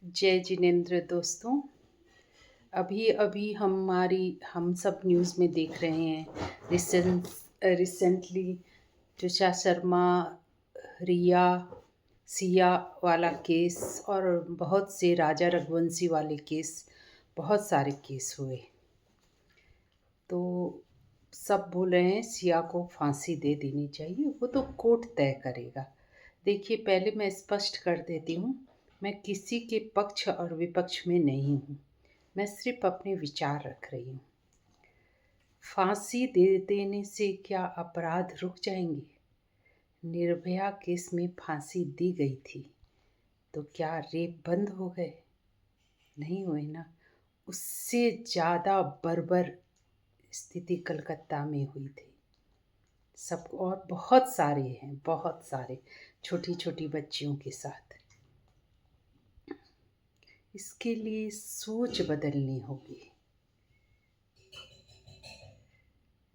जय जिनेंद्र दोस्तों। अभी अभी हम सब न्यूज़ में देख रहे हैं। रिसेंटली तुषार शर्मा, रिया, सिया वाला केस और बहुत से राजा रघुवंशी वाले केस, बहुत सारे केस हुए। तो सब बोल रहे हैं सिया को फांसी दे देनी चाहिए, वो तो कोर्ट तय करेगा। देखिए, पहले मैं स्पष्ट कर देती हूँ, मैं किसी के पक्ष और विपक्ष में नहीं हूँ। मैं सिर्फ अपने विचार रख रही हूँ। फांसी दे देने से क्या अपराध रुक जाएंगे? निर्भया केस में फांसी दी गई थी, तो क्या रेप बंद हो गए? नहीं हुए ना। उससे ज़्यादा बर्बर स्थिति कलकत्ता में हुई थी। सब और बहुत सारे हैं, बहुत सारे छोटी छोटी बच्चियों के साथ। इसके लिए सोच बदलनी होगी।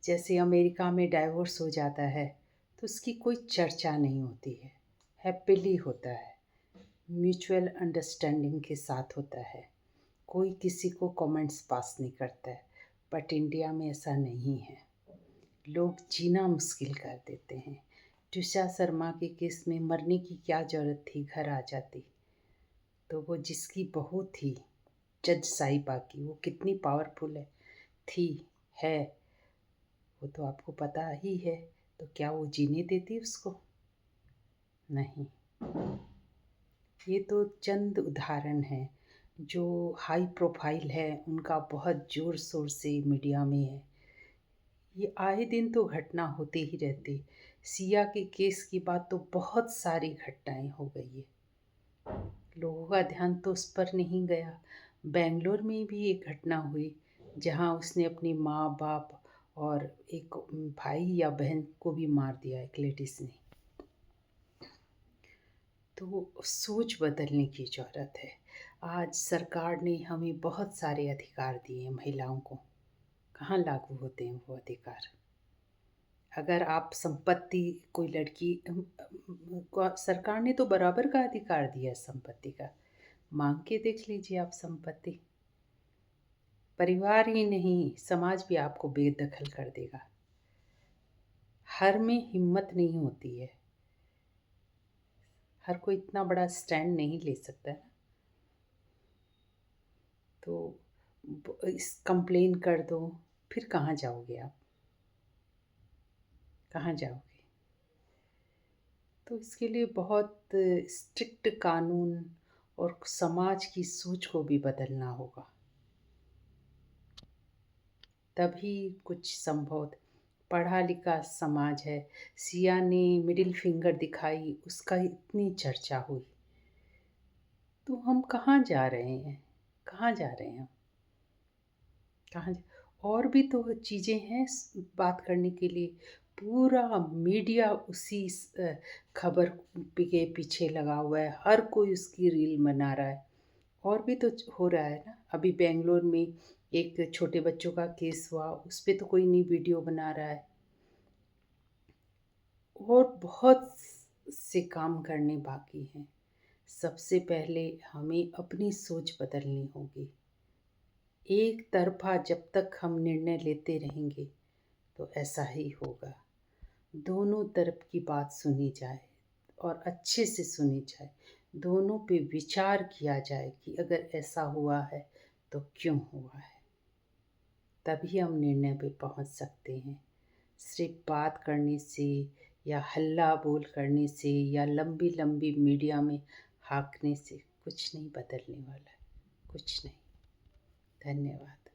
जैसे अमेरिका में डाइवोर्स हो जाता है तो उसकी कोई चर्चा नहीं होती है, हैप्पीली होता है, म्यूचुअल अंडरस्टैंडिंग के साथ होता है, कोई किसी को कमेंट्स पास नहीं करता है। बट इंडिया में ऐसा नहीं है, लोग जीना मुश्किल कर देते हैं। तुषार शर्मा के केस में मरने की क्या ज़रूरत थी, घर आ जाती। तो वो जिसकी बहू थी जज साहिबा की, वो कितनी पावरफुल थी, है, वो तो आपको पता ही है। तो क्या वो जीने देती उसको? नहीं। ये तो चंद उदाहरण हैं। जो हाई प्रोफाइल है उनका बहुत ज़ोर शोर से मीडिया में है। ये आए दिन तो घटना होती ही रहती। सिया के केस की बात तो बहुत सारी घटनाएं हो गई है, लोगों का ध्यान तो उस पर नहीं गया। बेंगलोर में भी एक घटना हुई जहां उसने अपनी माँ बाप और एक भाई या बहन को भी मार दिया, एक लेडीज़ ने। तो सोच बदलने की ज़रूरत है। आज सरकार ने हमें बहुत सारे अधिकार दिए हैं महिलाओं को, कहाँ लागू होते हैं वो अधिकार? अगर आप संपत्ति, कोई लड़की सरकार ने तो बराबर का अधिकार दिया है संपत्ति का। मांग के देख लीजिए आप संपत्ति। परिवार ही नहीं, समाज भी आपको बेदखल कर देगा। हर में हिम्मत नहीं होती है, हर कोई इतना बड़ा स्टैंड नहीं ले सकता है। तो इस कंप्लेन कर दो, फिर कहाँ जाओगे आप? कहाँ जाओगे? तो इसके लिए बहुत स्ट्रिक्ट कानून और समाज की सोच को भी बदलना होगा, तभी कुछ संभव। पढ़ा लिखा समाज है। सिया ने मिडिल फिंगर दिखाई, उसका इतनी चर्चा हुई। तो हम कहाँ जा रहे हैं? कहाँ जा रहे हैं हम? कहाँ और भी तो चीज़ें हैं बात करने के लिए। पूरा मीडिया उसी खबर के पीछे लगा हुआ है, हर कोई उसकी रील बना रहा है। और भी तो हो रहा है ना। अभी बेंगलोर में एक छोटे बच्चों का केस हुआ, उस पर तो कोई नहीं वीडियो बना रहा है। और बहुत से काम करने बाकी हैं। सबसे पहले हमें अपनी सोच बदलनी होगी। एक तरफा जब तक हम निर्णय लेते रहेंगे तो ऐसा ही होगा। दोनों तरफ की बात सुनी जाए और अच्छे से सुनी जाए, दोनों पे विचार किया जाए कि अगर ऐसा हुआ है तो क्यों हुआ है, तभी हम निर्णय पे पहुंच सकते हैं। सिर्फ बात करने से या हल्ला बोल करने से या लंबी लंबी मीडिया में हाँकने से कुछ नहीं बदलने वाला है, कुछ नहीं। धन्यवाद।